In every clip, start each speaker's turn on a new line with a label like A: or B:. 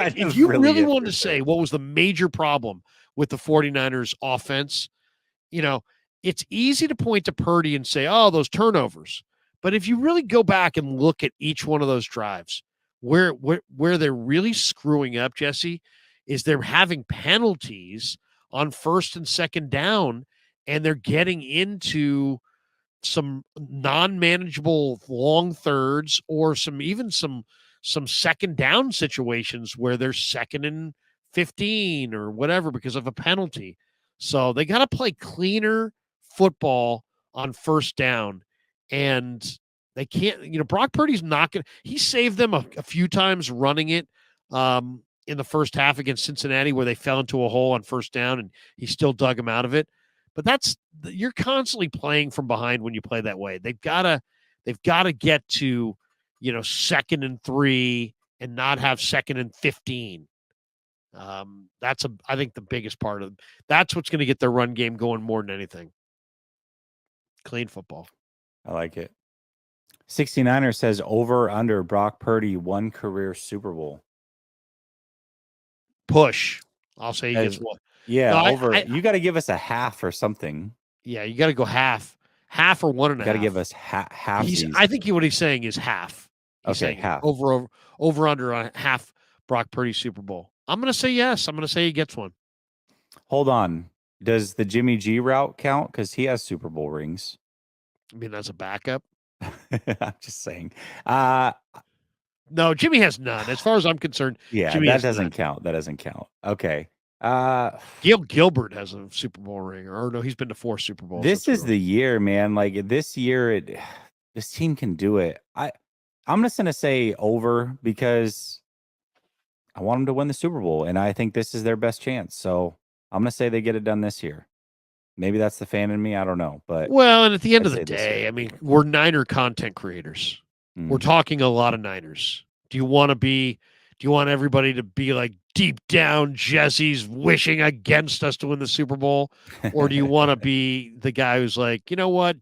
A: if you really wanted to say what was the major problem with the 49ers offense, it's easy to point to Purdy and say, oh, those turnovers. But if you really go back and look at each one of those drives, where they're really screwing up, Jesse, is they're having penalties on first and second down, and they're getting into some non-manageable long thirds or some second down situations where they're second and 15 or whatever because of a penalty. So they got to play cleaner football on first down, and they can't. Brock Purdy's not going to. He saved them a few times running it in the first half against Cincinnati where they fell into a hole on first down, and he still dug them out of it. But you're constantly playing from behind when you play that way. They've got to get to, second and 3 and not have second and 15. I think the biggest part of that's what's going to get their run game going more than anything. Clean football.
B: I like it. 69er says over under Brock Purdy 1 career Super Bowl.
A: Push. I'll say he gets one.
B: Yeah, no, over. You got to give us a half or something.
A: Yeah, you got to go half or 1.5.
B: You got to give us half.
A: I think what he's saying is half. He's saying
B: half.
A: Over under on half Brock Purdy Super Bowl. I'm going to say yes. I'm going to say he gets one.
B: Hold on. Does the Jimmy G route count? Because he has Super Bowl rings.
A: I mean, that's a backup.
B: I'm just saying.
A: No, Jimmy has none. As far as I'm concerned,
B: yeah,
A: Jimmy
B: that doesn't count. That doesn't count. Okay.
A: Gail Gilbert has a Super Bowl ring, or no, he's been to 4 Super Bowls.
B: This is the year, man. Like this year, this team can do it. I'm just gonna say over because I want them to win the Super Bowl, and I think this is their best chance. So I'm gonna say they get it done this year. Maybe that's the fan in me. I don't know, but
A: and at the end of the day, I mean, we're Niner content creators. We're talking a lot of Niners. Do you want everybody to be like deep down Jesse's wishing against us to win the Super Bowl? Or do you want to be the guy who's like, you know what?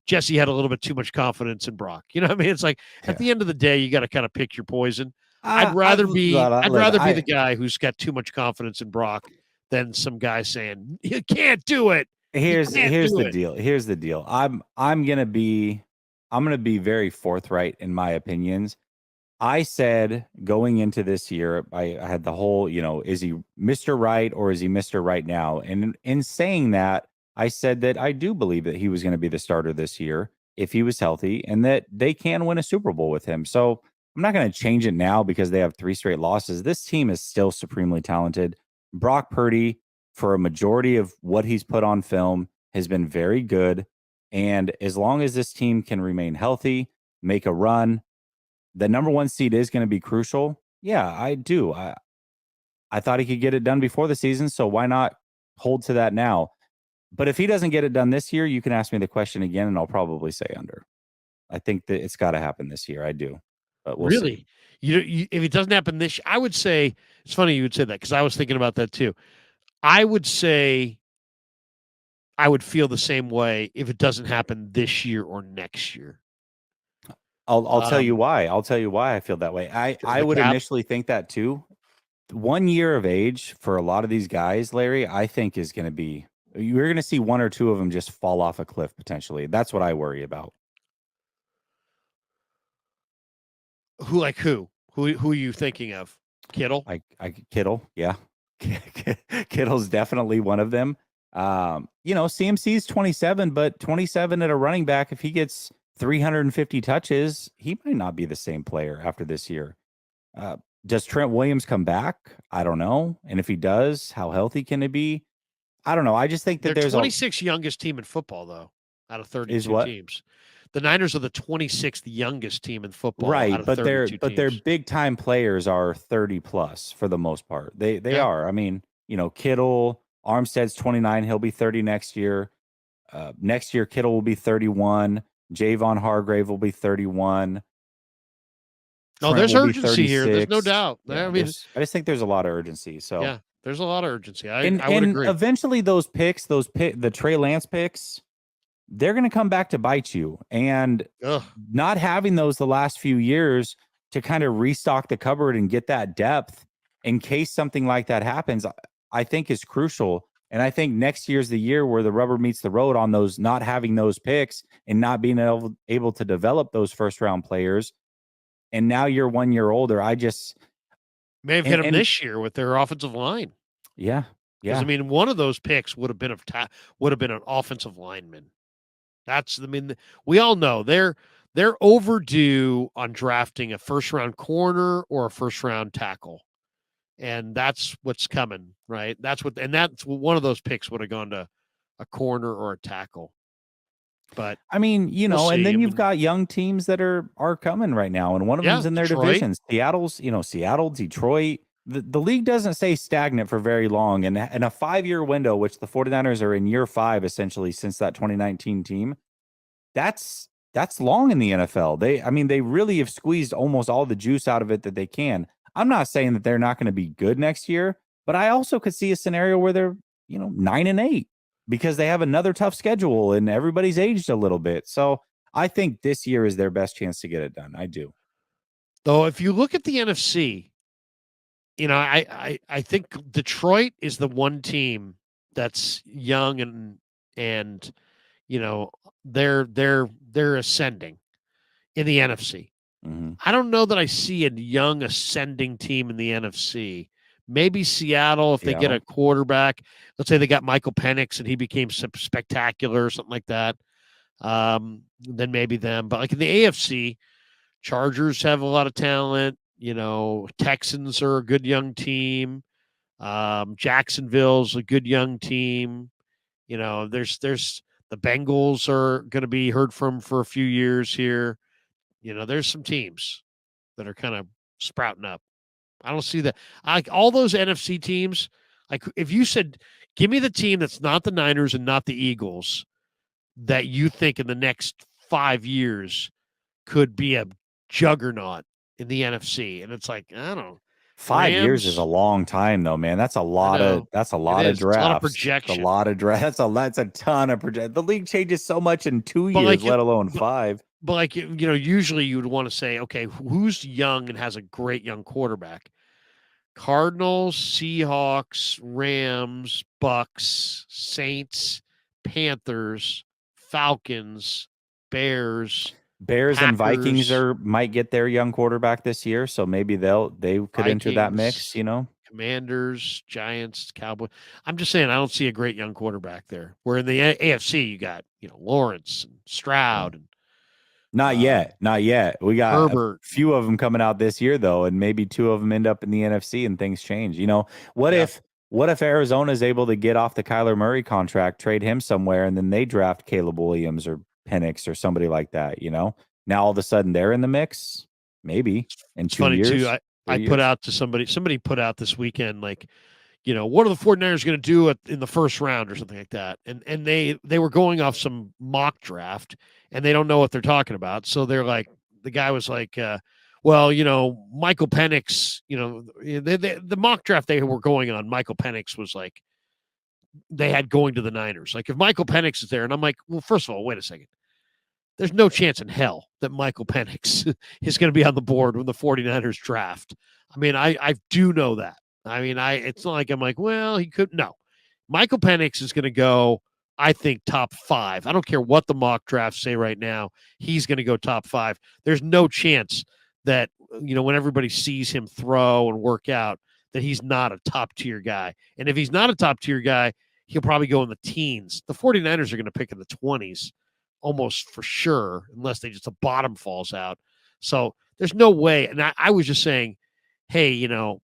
A: Jesse had a little bit too much confidence in Brock. You know what I mean? It's like at the end of the day, you got to kind of pick your poison. I'd rather be the guy who's got too much confidence in Brock than some guy saying, you can't do it.
B: Here's the deal. Here's the deal. I'm gonna be very forthright in my opinions. I said going into this year, I had the whole, is he Mr. Right or is he Mr. Right now? And in saying that, I said that I do believe that he was going to be the starter this year if he was healthy and that they can win a Super Bowl with him. So I'm not going to change it now because they have 3 straight losses. This team is still supremely talented. Brock Purdy, for a majority of what he's put on film, has been very good. And as long as this team can remain healthy, make a run, the number 1 seed is going to be crucial. Yeah, I do. I thought he could get it done before the season, so why not hold to that now? But if he doesn't get it done this year, you can ask me the question again, and I'll probably say under. I think that it's got to happen this year. I do. But we'll
A: see. If it doesn't happen this year, I would say, it's funny you would say that because I was thinking about that too. I would say I would feel the same way if it doesn't happen this year or next year.
B: I'll tell you why. I'll tell you why I feel that way. I would initially think that too. 1 year of age for a lot of these guys, Larry, I think is going to be, you're going to see 1 or 2 of them just fall off a cliff potentially. That's what I worry about.
A: Who are you thinking of? Kittle?
B: Kittle, yeah. Kittle's definitely one of them. CMC's 27, but 27 at a running back, if he gets 350 touches, he might not be the same player after this year. Does Trent Williams come back? I don't know. And if he does, how healthy can it be? I don't know. I just think that
A: there's 26th youngest team in football, though, out of 32 teams. The Niners are the 26th youngest team in football.
B: Right,
A: out of
B: but
A: 32 teams.
B: Their big time players are 30 plus for the most part. They are. I mean, Kittle, Armstead's 29. He'll be 30 next year. Next year, Kittle will be 31. Javon Hargrave will be 31.
A: No, there's urgency here. There's no doubt.
B: Yeah, I just think there's a lot of urgency. So
A: yeah, there's a lot of urgency. I would agree.
B: Eventually, those picks, the Trey Lance picks, they're going to come back to bite you. And not having those the last few years to kind of restock the cupboard and get that depth, in case something like that happens, I think is crucial. And I think next year's the year where the rubber meets the road on those, not having those picks and not being able to develop those first round players. And now you're 1 year older. I just
A: may have hit them this year with their offensive line.
B: Yeah.
A: Because I mean, one of those picks would have been an offensive lineman. We all know they're overdue on drafting a first round corner or a first round tackle. And that's what's coming, right? That's what one of those picks would have gone to a corner or a tackle. But
B: I mean, and then you've got young teams that are coming right now, and one of them's in their divisions. Seattle, Detroit. The league doesn't stay stagnant for very long, and in a 5-year window, which the 49ers are in year 5 essentially since that 2019 team, that's long in the NFL. They really have squeezed almost all the juice out of it that they can. I'm not saying that they're not going to be good next year, but I also could see a scenario where they're 9-8 because they have another tough schedule and everybody's aged a little bit. So I think this year is their best chance to get it done. I do.
A: Though if you look at the NFC, I think Detroit is the one team that's young and they're ascending in the NFC.
B: Mm-hmm.
A: I don't know that I see a young ascending team in the NFC. Maybe Seattle, if they get a quarterback. Let's say they got Michael Penix and he became spectacular or something like that. Then maybe them. But like in the AFC, Chargers have a lot of talent. Texans are a good young team. Jacksonville's a good young team. There's the Bengals are going to be heard from for a few years here. There's some teams that are kind of sprouting up. I don't see that. All those NFC teams, like if you said, give me the team that's not the Niners and not the Eagles that you think in the next 5 years could be a juggernaut in the NFC. And it's like, I don't know.
B: 5 years is a long time though, man. That's a lot of drafts.
A: It's a lot of projection.
B: A lot of drafts. That's a ton of projection. The league changes so much in 2 years, let alone 5.
A: But like, usually you would want to say, okay, who's young and has a great young quarterback? Cardinals, Seahawks, Rams, Bucks, Saints, Panthers, Falcons, Bears.
B: Packers, and Vikings might get their young quarterback this year, so maybe they could enter that mix,
A: Commanders, Giants, Cowboys. I'm just saying I don't see a great young quarterback there. Where in the AFC you got, Lawrence and Stroud and
B: Not yet. We got
A: Herbert.
B: A few of them coming out this year, though, and maybe 2 of them end up in the NFC and things change. What if Arizona is able to get off the Kyler Murray contract, trade him somewhere, and then they draft Caleb Williams or Penix or somebody like that? Now all of a sudden they're in the mix. Maybe in 2 years.
A: Funny too. I put out to somebody put out this weekend like, what are the 49ers going to do in the first round or something like that? And they were going off some mock draft and they don't know what they're talking about. So they're like, the guy was like, Michael Penix, the mock draft they were going on, Michael Penix was like, they had going to the Niners. Like if Michael Penix is there, and I'm like, well, first of all, wait a second. There's no chance in hell that Michael Penix is going to be on the board when the 49ers draft. I mean, I do know that. I mean, it's not like I'm like, well, he could. No. Michael Penix is going to go, I think, top 5. I don't care what the mock drafts say right now. He's going to go top 5. There's no chance that, when everybody sees him throw and work out, that he's not a top tier guy. And if he's not a top tier guy, he'll probably go in the teens. The 49ers are going to pick in the 20s almost for sure, unless the bottom falls out. So there's no way. And I was just saying, hey,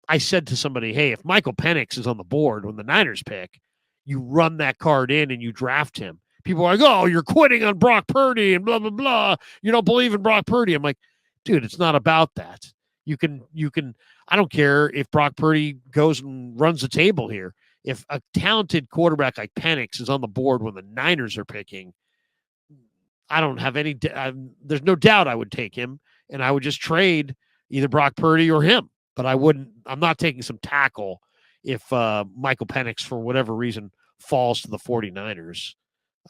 A: I said to somebody, hey, if Michael Penix is on the board when the Niners pick, you run that card in and you draft him. People are like, oh, you're quitting on Brock Purdy and blah, blah, blah. You don't believe in Brock Purdy. I'm like, dude, it's not about that. You can, I don't care if Brock Purdy goes and runs the table here. If a talented quarterback like Penix is on the board when the Niners are picking, I don't have any, there's no doubt I would take him and I would just trade either Brock Purdy or him. But I'm not taking some tackle if Michael Penix, for whatever reason, falls to the 49ers.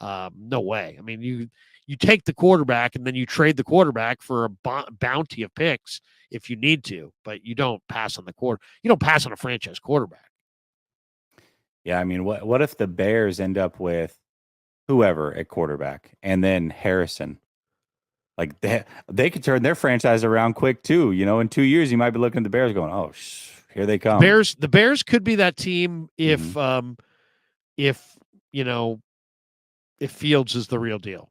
A: No way. I mean, you take the quarterback and then you trade the quarterback for a bounty of picks if you need to, but you don't pass on the quarter. You don't pass on a franchise quarterback.
B: Yeah, I mean, what if the Bears end up with whoever at quarterback and then Harrison? Like they could turn their franchise around quick too. In 2 years you might be looking at the Bears going, "Oh, here they come."
A: The Bears could be that team if if Fields is the real deal.